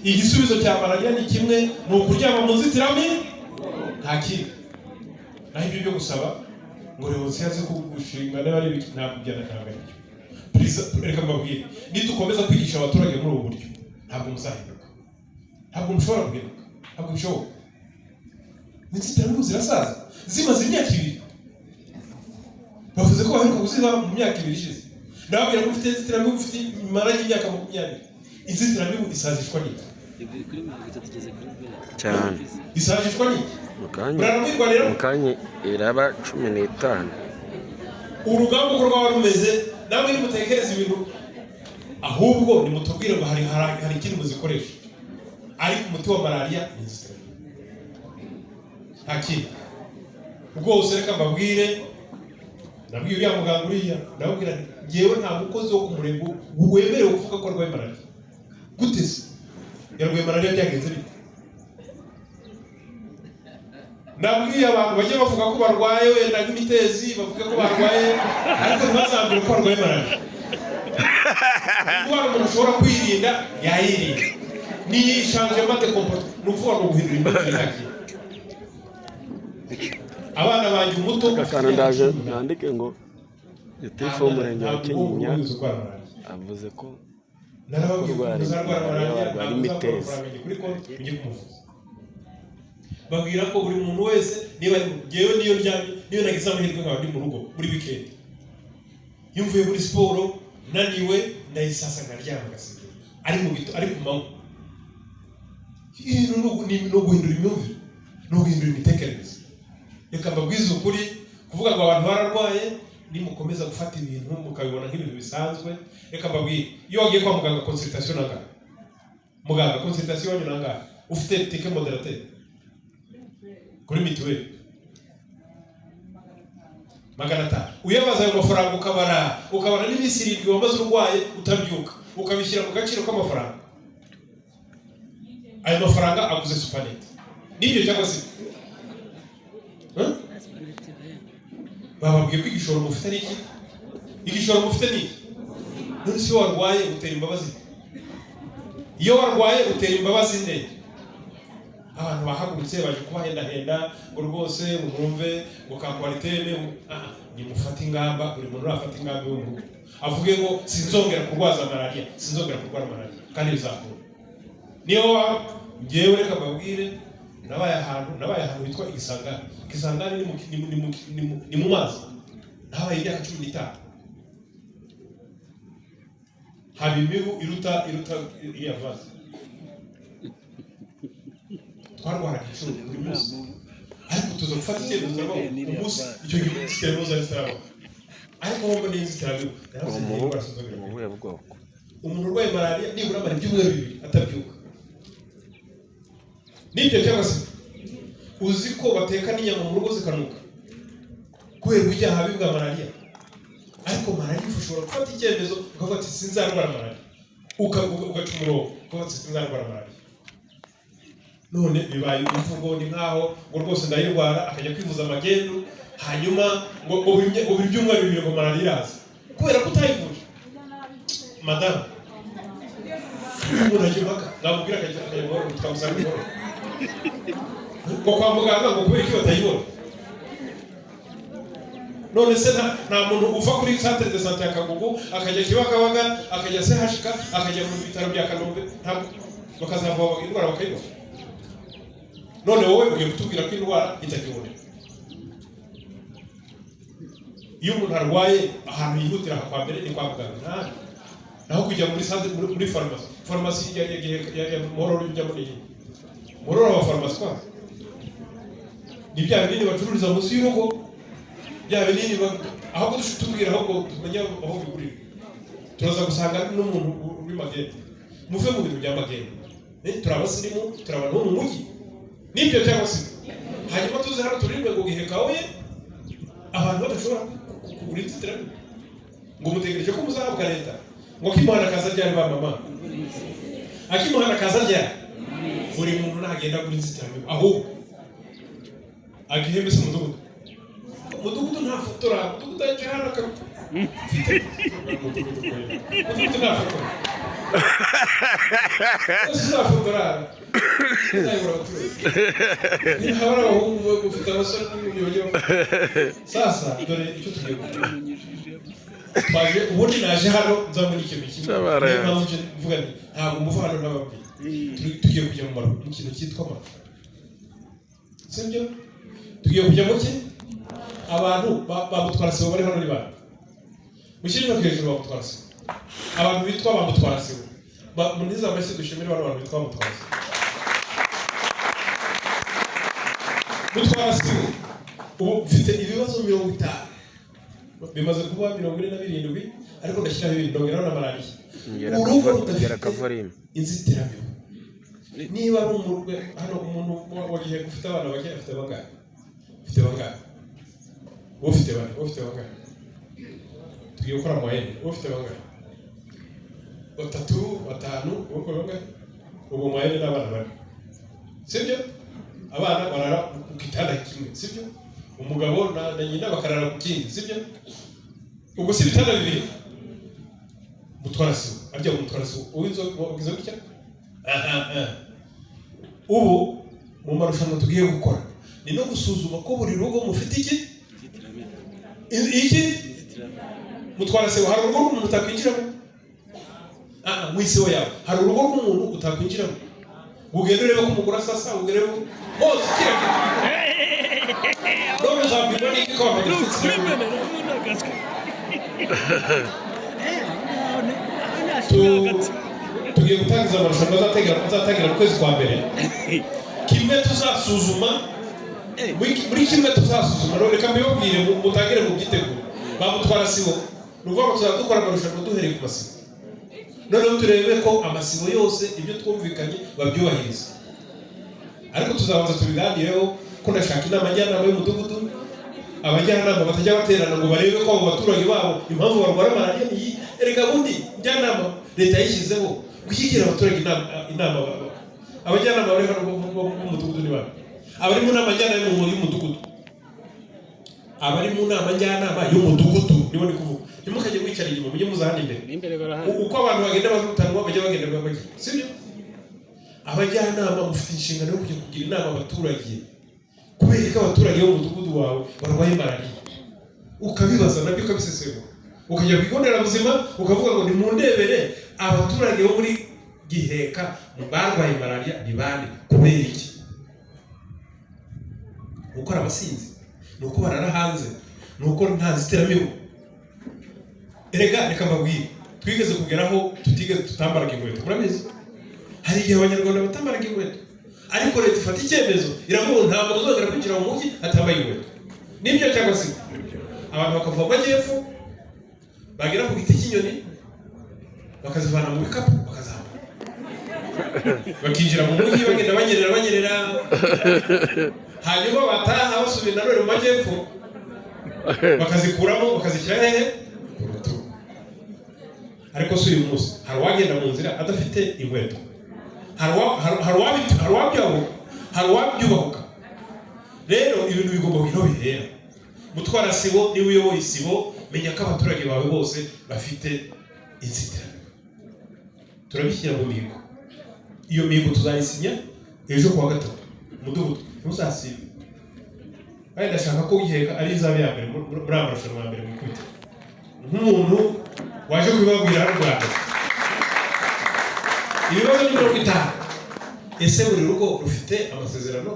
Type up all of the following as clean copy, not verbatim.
igisubizo cya malariya ni kimwe, ni ukuryama mu nzitiramibu, nta kindi. Naho ibyo byo gusaba ngo Leonce yaze kugushinga n'abari ntabujyana cyangwa icyo. Reka mbabwire, nitukomeza kwigisha abaturage muri ubu buryo ntabwo muzahinduka, ntabwo mushobora guhinduka, ntabwo bishoboka. Inzitiramibu zirasaza zimaze imyaka 2. Bavuze ko baheruka kuziba mu myaka 2 ishize. Ndababwira ko ufite inzitiramibu ufite imara y'imyaka 20. Inzitiramibu isazishwa n'iki? Cyane Isazishwa n'iki? mukanya iraba 15. Urugamba uko rwaba rumeze namwe nimutekereza ibintu, ahubwo nimutubwire ngo hari ikintu muzikoresha. Ariko umuti wa malariya ni inzitiramibu, nta kindi. Rwose reka mbabwire, nabwiye uriya muganga uriya, ndababwira ngewe nta mukozi wo ku murenge wemerewe kuvuga ko arwaye malariya. Gute se yarwaye malariya byagenze bite? Nabwiye abantu bajye bavuga ko barwaye wenda nk'imitezi, bavuga ko barwaye, ariko ntibazambire ko barwaye malariya. Indwara umuntu ashobora kwirinda yayirinda, ni changement de comportement, ni ukuvuga ngo guhindura imyitwarire yake. Abana banjye umuto kakana ndaje nandike ngo Gitifu w'umurenge wa Kinyinya avuze ko narababwira bari imitezi. Babwira ko buri muntu wese niba ngewe niyo nagize amahirwe nkaba ndi mu rugo muri weekend, yumvuye muri siporo naniwe ndayisasa nkaryama ngasigara ari ku manywa. Ni guhindura imyumvire, no guhindura imitekerereze. Reka mbabwize ukuri, kuvuga ngo abantu bararwaye nimukomeza gufata ibintu mukabibona nk'ibintu bisanzwe. Reka mbabwire, iyo wagiye kwa muganga consultation nangahe? Muganga consultation wanyu nangahe? Ufite ticket moderateur kuri mituweli 500. Uyabaza ayo mafaranga ukabara n'iminsi 7 wamaze urwaye utabyuka, ukabishyira mu gaciro k'amafaranga. Ayo mafaranga aguze supanete n'ibyo cyangwa se bababwiye ko igishoro mufite ari iki? Igishoro mufite ni iki? None si warwaye utera imbabazi? Iyo warwaye utera imbabazi nde? Abantu bahagurutse baje kubahenda ngo rwose mwumve ngo ka qualite ni mufata ingamba, buri muntu afata ingamba y'umuntu. Avuge ngo sinzongera kurwaza malariya, sinzongera kurwara malariya, kandi bizakora. Niyo ngewe reka babwire, nabaye ahantu bitwa Igisangani. Igisangani ni mu mazi, nabaye imyaka 15. Haba imibu iruta iriya vaze. Twarwara igishoro buri munsi, ariko tuza gufata icyemezo ngo umunsi icyo gihe kiteroza isitara. Ariko wowe n'inzitiramibu umuntu urwaye malariya nibura amara ibyumweru 2 atabyuka. Nibyo cyangwa se uzi ko bateka n'inyama mu rugo zikanuka kubera ibyaha bibwa malariya. Ariko malariya ushobora gufata icyemezo ukavuga ati sinzarwara malariya, ugaca umurongo ukavuga ati sinzarwara malariya. None bibaye imvugo ni nkaho ngo rwose ndayirwara, akajya kwivuza amagendu, hanyuma ngo ibyumweru 2 ngo malariya iraza kubera ko utayivuje. Madame umuntu ajyumaka namubwira akajya ngo twamusanga ingoro ngo kwa muganga ngo kubera iki batayibona. None se nta muntu uva kuri centre de santé ya Kagugu akajya Kibagabaga akajya CHK akajya mu bitaro bya Kanombe ntabwo bakazava indwara bakayibona? None wowe ugiye kutubwira ko indwara itakiboneka? Iyo umuntu arwaye ahantu yihutira kwa mbere ni kwa muganga, naho kujya muri farumasi ya Mororo ujyamo n'iyi Mororo wa farumasi kwa ni bya binini bacururiza munsi y'urugo, bya binini aho tubwira aho tumenya aho bigurira. Turaza gusanga n'umuntu uri magende, muve mu bintu bya magende. Turabasirimu, turabana mu mujyi nibyo cyangwa se. Hanyuma tuze hano turimwe ngo gihekawe abantu badashobora kugura inzitiramibu, ngo mutegereje ko muzahabwa leta, ngo kimuhana kaza ryari ba mama, akimuhana kaza ryari? Buri muntu nagenda kuri inzitiramibu, ahubwo agihembe se mudugudu nta fotora, mudugudu ajana ka mudugudu nta fotora. Uzafotora nayibura abaturage ni habara abahungu ufite abasore n'ibyo sasa dore icyo tugiye gukora twaje ubundi naje hano nzabona ikintu kimwe niyo mpamvu mvuga nti ntabwo muva hano n'ababyeyi tugiye kujya mu kintu cyitwa amafu sibyo tugiye kujya mu ki abantu bamutwara sibo bari hano ni bande mushyirino hejuru bamutwara sibo abantu bitwa bamutwara sibo muniza amashyi dushimira abantu bitwa bamutwara sibo mutwara sibo ubu mfite ibibazo 50 bimaze kuba 47 ariko ndashyiraho ibindi ndongeraho na malariya urugo rudafite inzitiramibu niba ari umurwe hano umuntu wagiye gufite abana bake afite bangahe ufite bangahe tugiye gukora moyenne ufite bangahe 3 5 uko bangahe ubu moyenne n'abana bane sibyo abana barara ku kitanda kimwe sibyo umugabo na nyina bakarara ku kindi sibyo ubwo si bitanda bibiri mutwara sibo ajya mutwara sibo uwizo wagize gutya ubu mu marushanwa tugiye gukora ni no gusuzuma ko buri rugo mufite iki mutwara sibo hari urugo rw'umuntu utakwinjiramo wisibo yawe hari urugo rw'umuntu utakwinjiramo ugenda ureba ko umugore asasa ugere hose kira Don't have been running tugiye gutangiza amarushanwa azatangira mu kwezi kwa mbere kimwe tuzasuzuma muri kimwe tuzasuzuma reka mbibabwire mutangire mu byiteguro bamutwara sibo nuvuga ngo tuzadukora amarushanwa duhereye ku masibo noneho turebe ko amasibo yose ibyo twumvikanye babyubahiriza ariko tuzabanza tubiganireho ko ndashaka inama njyanama y'umudugudu abajyanama batajya baterana ngo barebe ko abo baturage babo impamvu barwara malariya ni erega bundi njyanama leta yishyizeho gushyigikira abaturage inama abajyanama bari hano b'umudugudu ni bande abari mu nama njyanama y'umudugudu abari mu nama njyanama y'umudugudu nibo ni kuvuga ntimukajye mwicara inyuma mujye muzahana imbere uko abantu bagenda barutanwa bajya bagenda bajya sibyo abajyanama mufite inshingano yo kujya kugira inama abaturage kubera ko abaturage b'umudugudu wawe barwaye malariya ukabibaza nabyo ukabisesengura ukajya ku kigo nderabuzima ukavuga ngo nimundebere abaturage bo muri Giheka barwaye malariya ni bande kubera iki uko abasinzi nuko barara hanze nuko nta nzitiramibu erega reka mbabwire twigeze kugeraho tutigeze tutambaraga inkweto murabizi hari igihe abanyarwanda batambaraga inkweto ariko leta ifata icyemezo iravuga ntabwo uzongera kwinjira mu mujyi atambaye inkweto nibyo cyangwa se abantu bakava mu majyepfo bagera ku giti cy'inyoni bakazivana mu bikapu bakazambara bakinjira mu mujyi bagenda banyerera hanyuma bataha basubira nanone mu majyepfo bakazikuramo bakazishyira hehe ku rutugu ariko si uyu munsi hari uwagenda mu nzira adafite inkweto hari uwabyubahuka rero ibintu bigomba kugira bihera mutwara sibo niwe uyoboye isibo menya ko abaturage bawe bose bafite inzitiramibu turabishyira mu mihigo iyo mihigo tuzayisinya ejo kuwa gatatu umudugudu ntuzasibe kandi ndashaka ko Giheka ari izabe ya mbere muri amarushanwa ya mbere mu ikubitiro nk'umuntu waje kubibabwira hano Rwanda ibibazo ni 50 ese buri rugo rufite amasezerano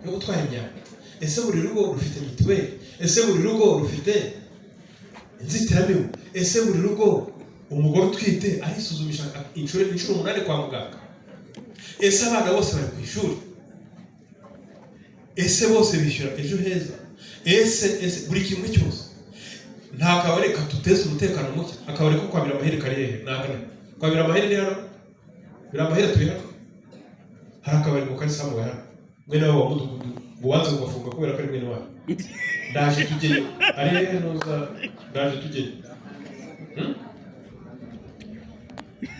yo gutwara imyaka ese buri rugo rufite mituweli ese buri rugo rufite inzitiramibu ese buri rugo umugore utwite arisuzumisha inshuro 8 kwa muganga ese abana bose bari ku ishuri ese bose bishyura ejo heza ese buri kimwe cyose nta kabari katuteze umutekano muke akabari ko kwabira amaheri kari hehe nagana kwabira amaheri ni hano bira amaheri turi hano hari akabari mu karisamu hano mwene wabo mudugudu bubanze kubafunga kubera ko ari mwene wabo ndaje tujye ari hehe noza ndaje tujye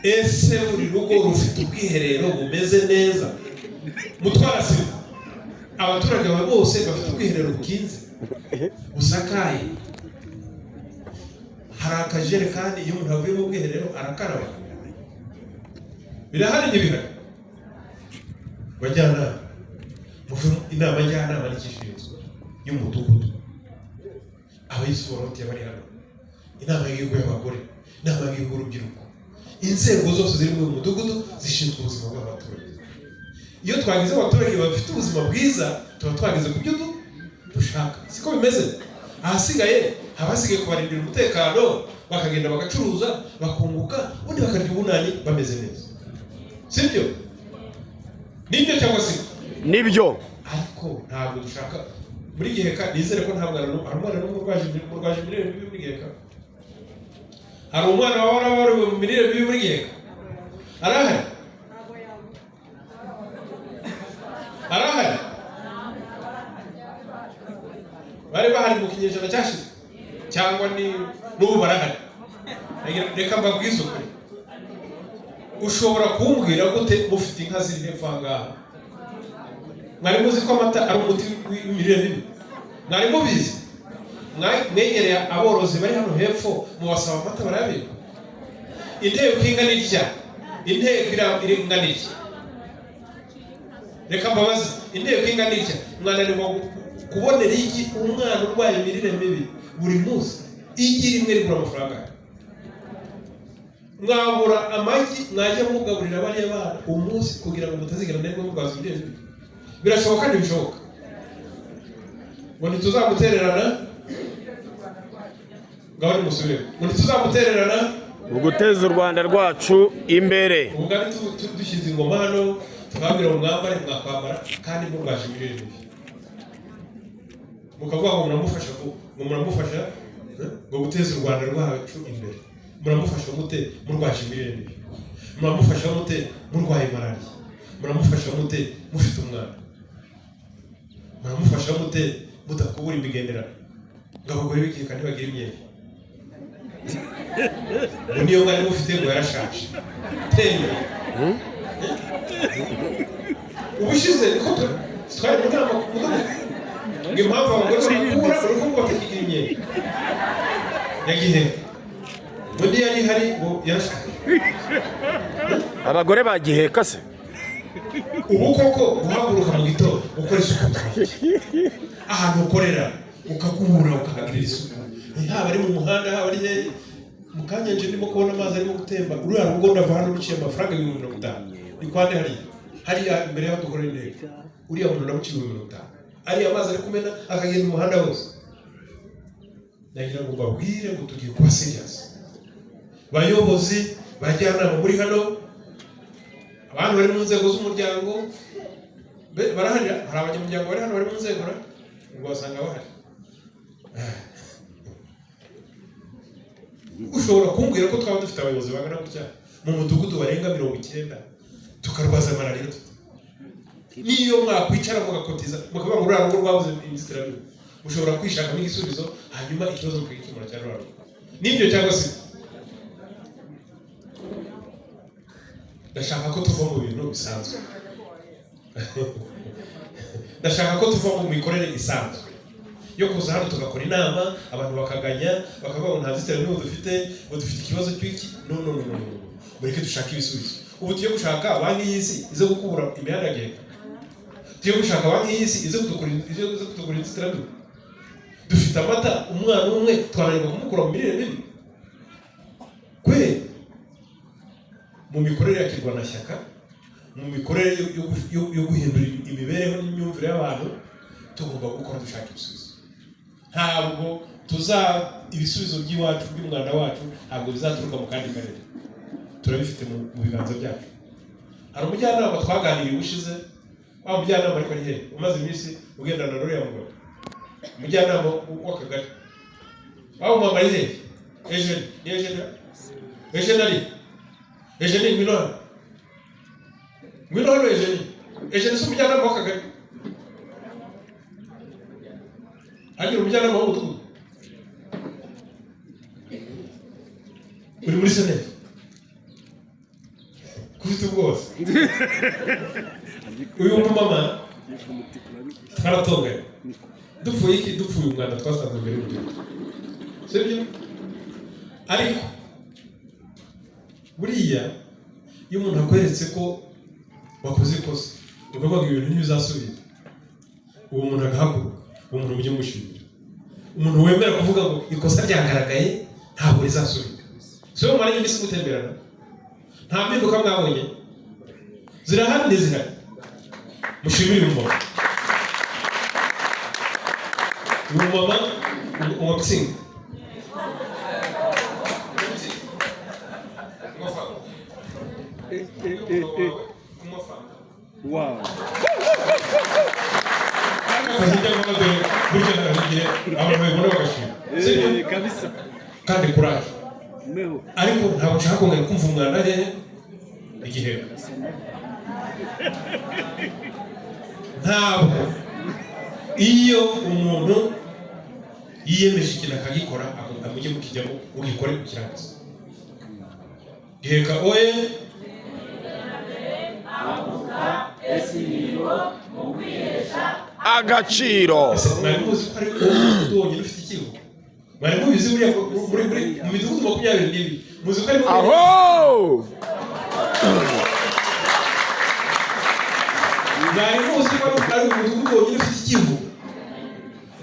ese buri rugo rufite ubwiherero bumeze neza mutwara sibo abaturage bawe bose bafite ubwiherero bukinze busakaye hari akajerekani iyo umuntu avuye mu bwiherero arakaraba birahari n'ibihari. Bajyana inama njyanama n'ikishinzwe y'umudugudu, abayisorote bari hano, inama y'igihugu y'abagore, inama y'igihugu y'urubyiruko, inzego zose ziri mu mudugudu zishinzwe ubuzima bw'abaturage. Iyo twagize abaturage bafite ubuzima bwiza, tuba twageze ku byo dushaka. Siko bimeze. Ahasigaye habasigaye kubarindira umutekano, bakagenda bagacuruza, bakunguka, ubundi bakarya ubunani bameze neza. Sibyo? Nibyo cyangwa se? Nibyo. Ariko ntabwo dushaka muri Giheka, nizere ko nta mwana n'umurwaje imirire mibi muri Giheka. Hari umwana warabaruwe mu mirire mibi muri Giheka? Arahari? Arahari? Bari bahari mu kinyejana cyashize cyangwa n'ubu barahari? Reka mbabwize ukuri. Ushobora kumbwira gute mufite inka ziri hepfo ahangaha? Mwari muzi ko amata ari umuti w'imirire mibi? Mwari mubizi? Mwegereye aborozi bari hano hepfo mubasaba amata barayabika? Inteko ingana itya, inteko ingana itya. Reka mbabaze, inteko ingana itya mwananirwa kubonera iki umwana urwaye imirire mibi buri munsi? Igi rimwe rigura amafaranga. Mwabura amagi mwajya mugaburira bariya bana umunsi kugira ngo mutazigera nerwo murwaza imirire mibi? Birashoboka ntibishoboka? Ngo ntituzamutererana? Ngaho nimusubire. Ngo ntituzamutererana? Mu guteza u Rwanda rwacu imbere. Ubugari dushyize ingoma hano, tukabwira ngo mwambare mwakwambara kandi murwaje imirire mibi. Mukavuga ngo muramufasha ngo guteza u Rwanda rwacu imbere. Muramufasha mute murwaje imirire mibi? Muramufasha mute murwaye malariya? Muramufasha mute mufite umwana? Muramufasha mute mudakubura imigenderano? Ngabagore b'Igiheka ntibagira imyenda. Niyo mwari mufite ngo yarashaje. Tende. Ubushize niko twari mu nama kuvuga ngo impamvu abagore bakura urukundo batakigira imyenda ya Giheka. Undi yari hari ngo yarashaje. Abagore ba Giheka se? Ubu koko guhaguruka mu gitondo ukora isuku ahantu ukorera ukakubura ukahagirira isuku, haba ari mu muhanda haba ari hehe. Mu kanya nje ndimo kubona amazi arimo gutemba, uriya rugo ndava hano ruciye amafaranga 50. Ni kwande hariya imbere y'aho dukorera inteko, uriya muntu namuciye 50. Ariya amazi ari kumena akagenda mu muhanda wose. Nagira ngo babwire ngo tugiye kuba serious. Bayobozi bajyanama muri hano, abantu bari mu nzego z'umuryango barahari, hari abanyamuryango bari hano bari mu nzego ngo basanga bahari. Ushobora kumbwira ko twaba dufite abayobozi bangana gutya mu mudugudu barenga 90 tukarwaza malariya? Niyo mwakwicara mugakotiza mukavuga ngo uriya rugo rwabuze inzitiramibu, ushobora kwishakamo igisubizo hanyuma ikibazo mukagikemura cyane rwose. Nibyo cyangwa se? Ndashaka ko tuva mu bintu bisanzwe. Ndashaka ko tuva mu mikorere isanzwe yo kuza hano tugakora inama, abantu bakaganya, bakavuga ngo nta nzitiramibu dufite, ngo dufite ikibazo cy'iki. No. Mureke dushaka ibisubizo. Ubu tugiye gushaka banki y'isi izo gukubura imihanda Giheka. Tugiye gushaka banki y'isi izo kutugura inzitiramibu. Dufite amata, umwana umwe twananirwa kumukura mu mirire mibi. Kwe mu mikorere ya kirwanashyaka, mu mikorere yo guhindura imibereho n'imyumvire y'abantu, tugomba gukora dushaka ibisubizo. Ntabwo ibisubizo by'iwacu by'umwana wacu ntabwo bizaturuka mu kandi karere, turabifite mu biganza byacu. Hari umujyanama twaganiriye ubushize, wa mujyanama ariko ari hehe umaze iminsi ugendana na ruriya mugabo, umujyanama w'akagari wa mama ari hehe? Eugene ngwino hano. Eugene si umujyanama w'akagari, agira umujyanama w'umudugudu. Uri muri Seneve kufite ubwose. Uyu mumama twaratonganye dupfuye umwanda twasanze mbere y'umudugudu, sibyo? Ariko buriya iyo umuntu akweretse ko wakoze ikosa ukavuga ngo ibintu ntibizasubira, uwo muntu agahaguruka, uwo muntu ujye mushimira. Umuntu wemera kuvuga ngo ikosa ryagaragaye ntabwo rizasubira. So mu mwanya w'isi gutemberana nta mpinduka mwabonye zirahari n'izihari. Mushimire umumama, umumama umutsinga Wow. Kabisa. Kandi kuraje. Ariko ntabwo nshaka kongera kumva umwana hehe igihe. Ntabwo iyo umuntu yiyemeje ikintu akagikora amujye mukijyamo ugikore kukirangiza. Giheka oye agaciro. Mwari muzi ko ari umudugudu wonyine ufite ikigo? Mwari mubizi buriya muri mu midugudu 22 muzi ko ari aho mwari muzi ko ari umudugudu wonyine ufite ikigo?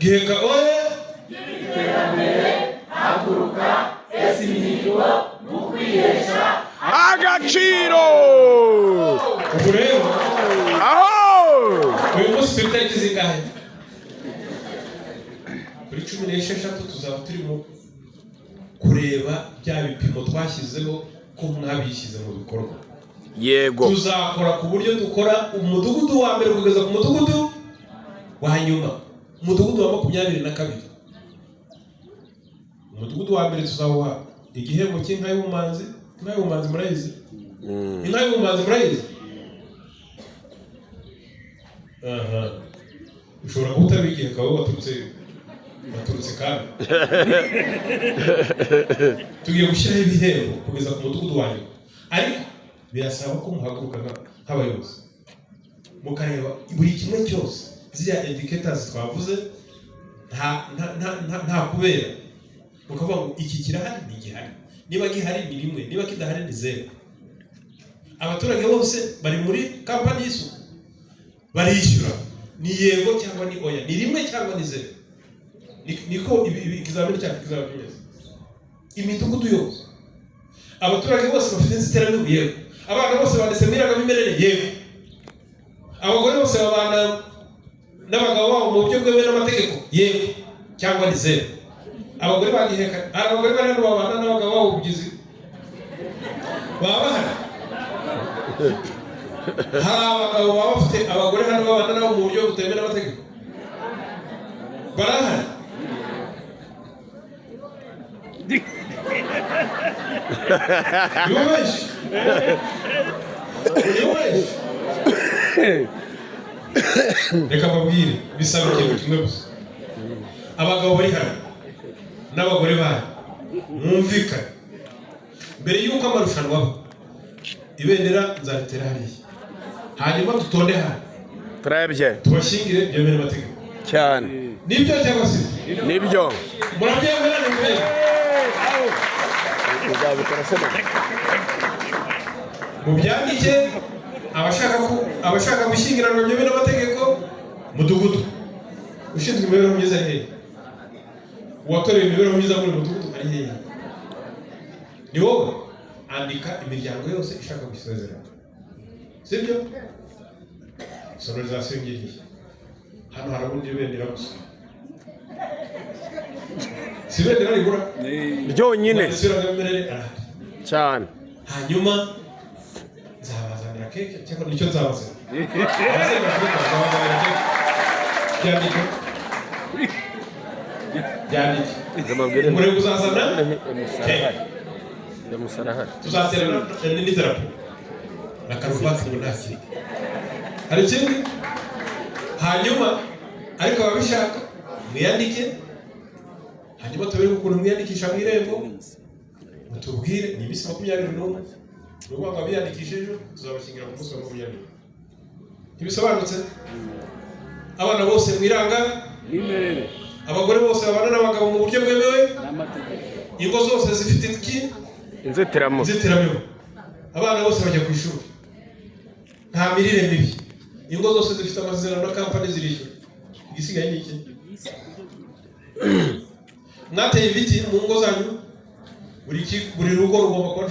Giheka oye haguruka esiminirwa mu kwihesha agaciro. ubu rero Aho uyu munsi twitege zingahe? Kuri 16 tuzaba turimo kureba bya bipimo twashyizeho ko mwabishyize mu bikorwa. yego. Tuzakora ku buryo dukora umudugudu wa mbere kugeza ku mudugudu wa nyuma, umudugudu wa 22. Umudugudu wa mbere tuzawuha igihembo cy'inka y'ubumanzi. Inka y'ubumanzi murayizi? Inka y'ubumanzi murayizi? Aha. Ushobora kuba utabigiye kawe waturutse kandi. Tugiye gushyiraho ibihembo kugeza ku mudugudu wa nyuma. Ariko birasaba ko muhaguruka nk'abayobozi mukareba buri kimwe cyose ziriya indicators twavuze nta kubera, mukavuga ngo iki kirahari ni gihari, niba gihari ni rimwe, niba kidahari ni zero. Abaturage bose bari muri kampani y'isuku barishyura ni yego cyangwa ni oya, ni rimwe cyangwa ni zero. Niko ikizamini cyacu kizaba kimeze. Imidugudu yose abaturage bose bafite inzitiramibu yego, abana bose banditse mu irangamimerere yego, abagore bose babana n'abagabo babo mu buryo bwemewe n'amategeko yego cyangwa ni zero. Abagore bagiheka, abagore bari hano babana n'abagabo babo ubugizi baba bahari. Hari abagabo baba bafite abagore hano babana nabo mu buryo butemewe n'amategeko barahari. Reka babwire bisaba ikintu kimwe gusa. Abagabo bari hano n'abagore bari mwumvikane mbere y'uko amarushanwa aba, ibendera nzaritera hariya, hanyuma dutonde hano Turebye tubashingire byemere amategeko cyane. nibyo cyangwa se Nibyo. murabyemera? Ni mbere Uzabikora se mubyandike abashaka gushyingiranwa byemere n'amategeko. Mudugudu ushinzwe imibereho myiza ari hehe? Uwatoreye imibereho myiza muri mudugudu ari hehe? Ni wowe. Andika imiryango yose ishaka gusezerana, sibyo? Sonorizasiyo ngiriye hano harabundi ibendera gusa, si ibendera rigura ryonyine cyane. Hanyuma nzabazanira keke cyangwa nicyo nzabazanira. Byandike umurego uzazana tuzaterana n'idarapo na karuvati mu ntasi. Hari ikindi? Hanyuma ariko ababishaka mwiyandike, hanyuma tubere ukuntu mwiyandikisha mu irembo, mutubwire ni iminsi 21. Nuko ngo abiyandikishe ejo tuzabashyingira ku munsi wa 20. Ntibisobanutse? Abana bose mwiranga Nimerere. Abagore bose babana n'abagabo mu buryo bwemewe, ingo zose zifite iki? Inzitiramibu. abana bose bajya ku ishuri, nta mirire mibi, ingo zose zifite amasezerano na kampani zirishyura, igisigaye ni iki? Mwateye ibiti mu ngo zanyu, buri rugo rugomba kuba